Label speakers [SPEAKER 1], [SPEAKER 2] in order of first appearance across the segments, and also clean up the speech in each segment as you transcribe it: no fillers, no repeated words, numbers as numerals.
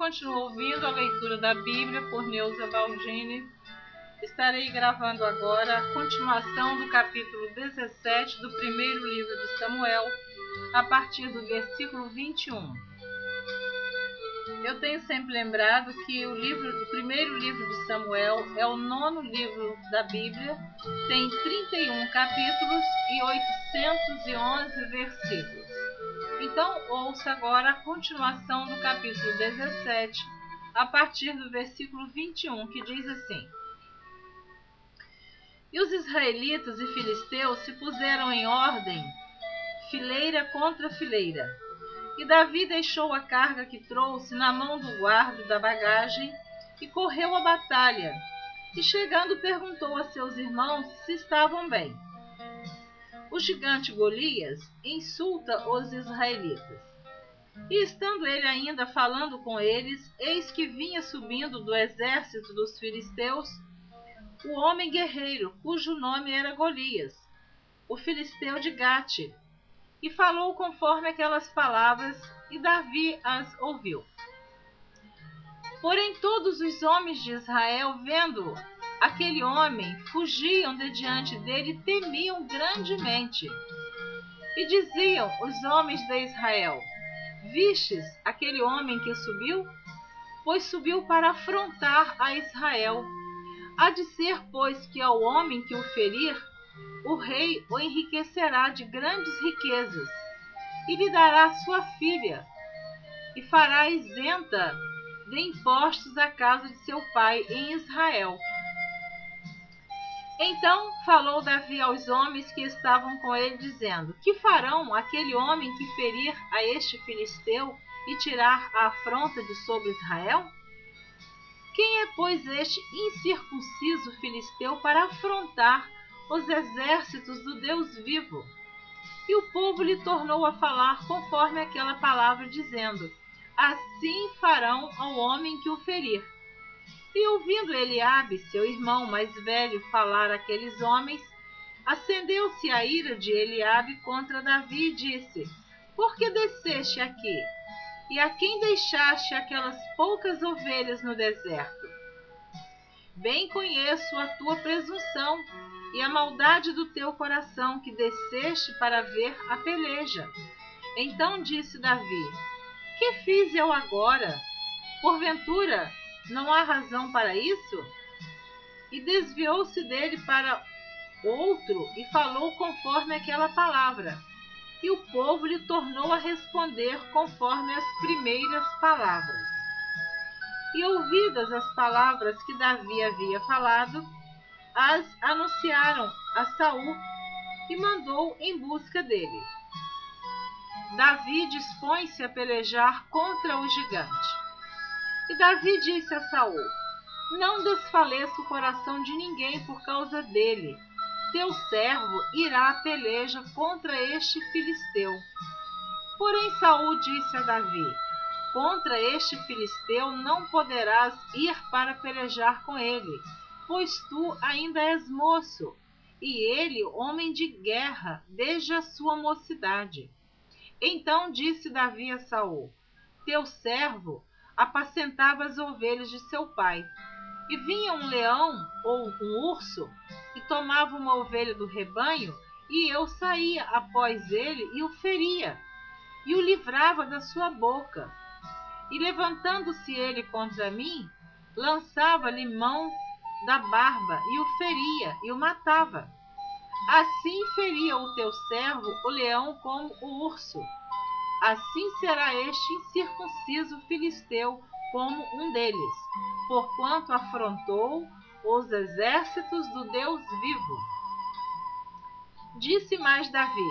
[SPEAKER 1] continua ouvindo a leitura da Bíblia por Neuza Baldini. Estarei gravando agora a continuação do capítulo 17 do primeiro livro de Samuel, a partir do versículo 21. Eu tenho sempre lembrado que o primeiro livro de Samuel é o 9º livro da Bíblia, tem 31 capítulos e 811 versículos. Então, ouça agora a continuação do capítulo 17, a partir do versículo 21, que diz assim: E os israelitas e filisteus se puseram em ordem, fileira contra fileira. E Davi deixou a carga que trouxe na mão do guarda da bagagem e correu à batalha. E chegando perguntou a seus irmãos se estavam bem. O gigante Golias insulta os israelitas. E estando ele ainda falando com eles, eis que vinha subindo do exército dos filisteus o homem guerreiro, cujo nome era Golias, o filisteu de Gate, e falou conforme aquelas palavras, e Davi as ouviu. Porém todos os homens de Israel, vendo aquele homem, fugiam de diante dele e temiam grandemente. E diziam os homens de Israel: Vistes aquele homem que subiu? Pois subiu para afrontar a Israel. Há de ser, pois, que ao homem que o ferir, o rei o enriquecerá de grandes riquezas, e lhe dará sua filha, e fará isenta de impostos a casa de seu pai em Israel. Então falou Davi aos homens que estavam com ele, dizendo: Que farão aquele homem que ferir a este filisteu e tirar a afronta de sobre Israel? Quem é, pois, este incircunciso filisteu para afrontar os exércitos do Deus vivo? E o povo lhe tornou a falar conforme aquela palavra, dizendo: Assim farão ao homem que o ferir. E ouvindo Eliabe, seu irmão mais velho, falar àqueles homens, acendeu-se a ira de Eliabe contra Davi e disse: Por que desceste aqui? E a quem deixaste aquelas poucas ovelhas no deserto? Bem conheço a tua presunção e a maldade do teu coração, que desceste para ver a peleja. Então disse Davi: Que fiz eu agora? Porventura, não há razão para isso? E desviou-se dele para outro e falou conforme aquela palavra. E o povo lhe tornou a responder conforme as primeiras palavras. E ouvidas as palavras que Davi havia falado, as anunciaram a Saul e mandou em busca dele. Davi dispõe-se a pelejar contra o gigante. E Davi disse a Saul: Não desfaleça o coração de ninguém por causa dele. Teu servo irá à peleja contra este filisteu. Porém Saul disse a Davi: Contra este filisteu não poderás ir para pelejar com ele, pois tu ainda és moço, e ele homem de guerra desde a sua mocidade. Então disse Davi a Saul: Teu servo apacentava as ovelhas de seu pai. E vinha um leão ou um urso e tomava uma ovelha do rebanho, e eu saía após ele e o feria, e o livrava da sua boca. E levantando-se ele contra mim, lançava-lhe mão da barba, e o feria, e o matava. Assim feria o teu servo o leão como o urso. Assim será este incircunciso filisteu como um deles, porquanto afrontou os exércitos do Deus vivo. Disse mais Davi: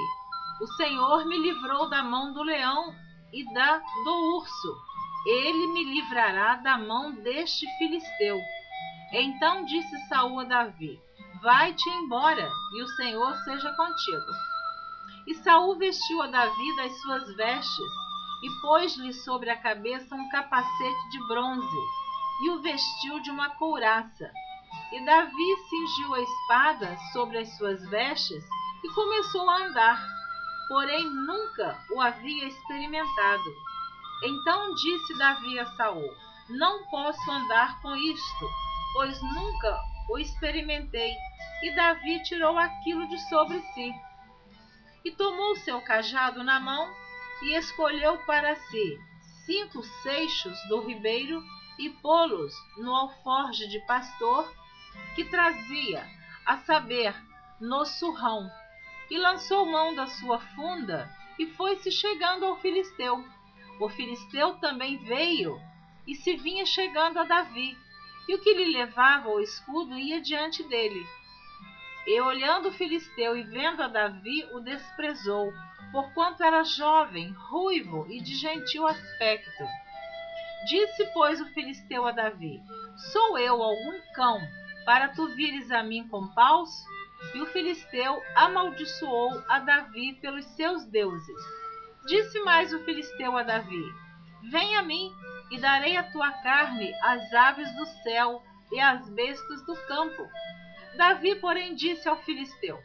[SPEAKER 1] O Senhor me livrou da mão do leão e do urso. Ele me livrará da mão deste filisteu. Então disse Saul a Davi: Vai-te embora, e o Senhor seja contigo. E Saul vestiu a Davi das suas vestes, e pôs-lhe sobre a cabeça um capacete de bronze, e o vestiu de uma couraça. E Davi cingiu a espada sobre as suas vestes, e começou a andar, porém nunca o havia experimentado. Então disse Davi a Saul: não posso andar com isto, pois nunca o experimentei. E Davi tirou aquilo de sobre si, e tomou seu cajado na mão, e escolheu para si 5 seixos do ribeiro, e pô-los no alforje de pastor que trazia, a saber, no surrão, e lançou mão da sua funda, e foi-se chegando ao filisteu. O filisteu também veio, e se vinha chegando a Davi, e o que lhe levava o escudo ia diante dele. E olhando o filisteu e vendo a Davi, o desprezou, porquanto era jovem, ruivo e de gentil aspecto. Disse, pois, o filisteu a Davi: Sou eu algum cão, para tu vires a mim com paus? E o filisteu amaldiçoou a Davi pelos seus deuses. Disse mais o filisteu a Davi: Vem a mim, e darei a tua carne às aves do céu e às bestas do campo. Davi, porém, disse ao filisteu: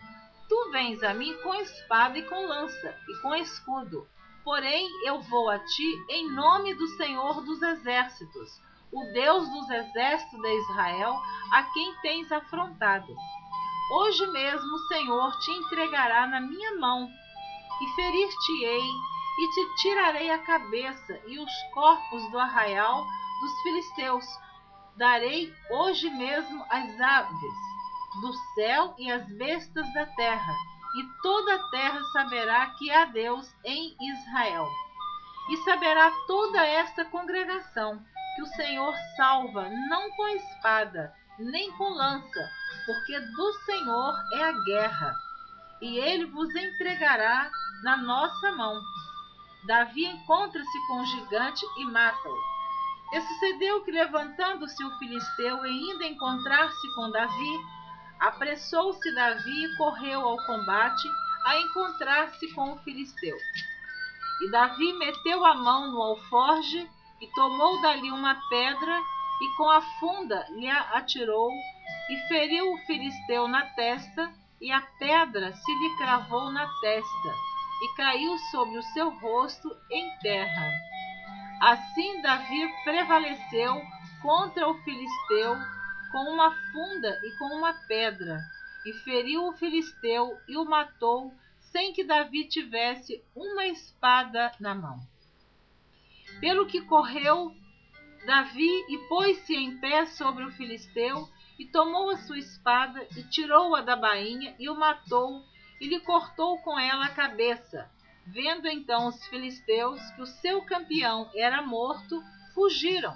[SPEAKER 1] Tu vens a mim com espada e com lança, e com escudo. Porém, eu vou a ti em nome do Senhor dos Exércitos, o Deus dos exércitos de Israel, a quem tens afrontado. Hoje mesmo o Senhor te entregará na minha mão, e ferir-te-ei, e te tirarei a cabeça e os corpos do arraial dos filisteus. Darei hoje mesmo as aves do céu e as bestas da terra, e toda a terra saberá que há Deus em Israel. E saberá toda esta congregação que o Senhor salva não com espada, nem com lança, porque do Senhor é a guerra, e ele vos entregará na nossa mão. Davi encontra-se com o gigante e mata-o. E sucedeu que, levantando-se o filisteu e indo encontrar-se com Davi, apressou-se Davi e correu ao combate a encontrar-se com o filisteu. E Davi meteu a mão no alforje e tomou dali uma pedra, e com a funda lhe atirou, e feriu o filisteu na testa, e a pedra se lhe cravou na testa, e caiu sobre o seu rosto em terra. Assim Davi prevaleceu contra o filisteu com uma funda e com uma pedra, e feriu o filisteu e o matou, sem que Davi tivesse uma espada na mão. Pelo que correu Davi e pôs-se em pé sobre o filisteu, e tomou a sua espada, e tirou-a da bainha, e o matou, e lhe cortou com ela a cabeça. Vendo então os filisteus que o seu campeão era morto, fugiram.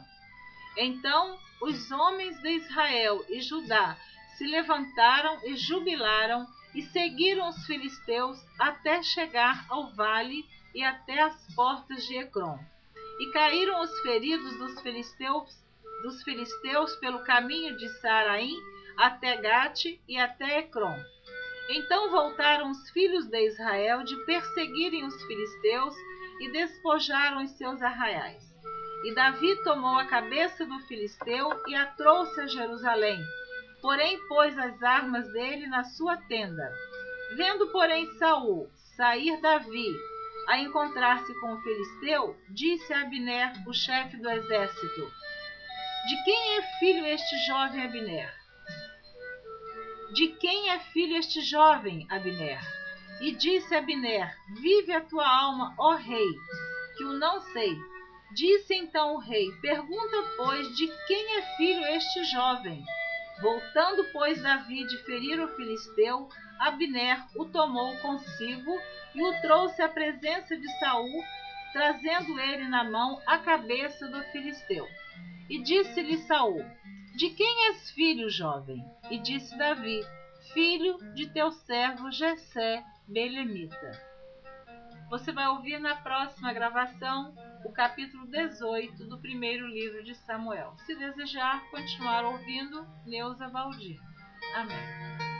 [SPEAKER 1] Então os homens de Israel e Judá se levantaram e jubilaram, e seguiram os filisteus até chegar ao vale e até as portas de Ecrom. E caíram os feridos dos filisteus pelo caminho de Saraim até Gate e até Ecrom. Então voltaram os filhos de Israel de perseguirem os filisteus e despojaram os seus arraiais. E Davi tomou a cabeça do filisteu e a trouxe a Jerusalém, porém pôs as armas dele na sua tenda. Vendo, porém, Saul sair Davi a encontrar-se com o filisteu, disse a Abner, o chefe do exército: De quem é filho este jovem Abner? De quem é filho este jovem, Abner? E disse Abner: Vive a tua alma, ó rei, que o não sei. Disse então o rei: Pergunta, pois, de quem é filho este jovem? Voltando, pois, Davi de ferir o filisteu, Abner o tomou consigo e o trouxe à presença de Saul, trazendo ele na mão a cabeça do filisteu. E disse-lhe Saul: De quem és filho, jovem? E disse Davi: Filho de teu servo Jessé belemita. Você vai ouvir na próxima gravação o capítulo 18 do primeiro livro de Samuel. Se desejar continuar ouvindo, Neuza Valdir. Amém.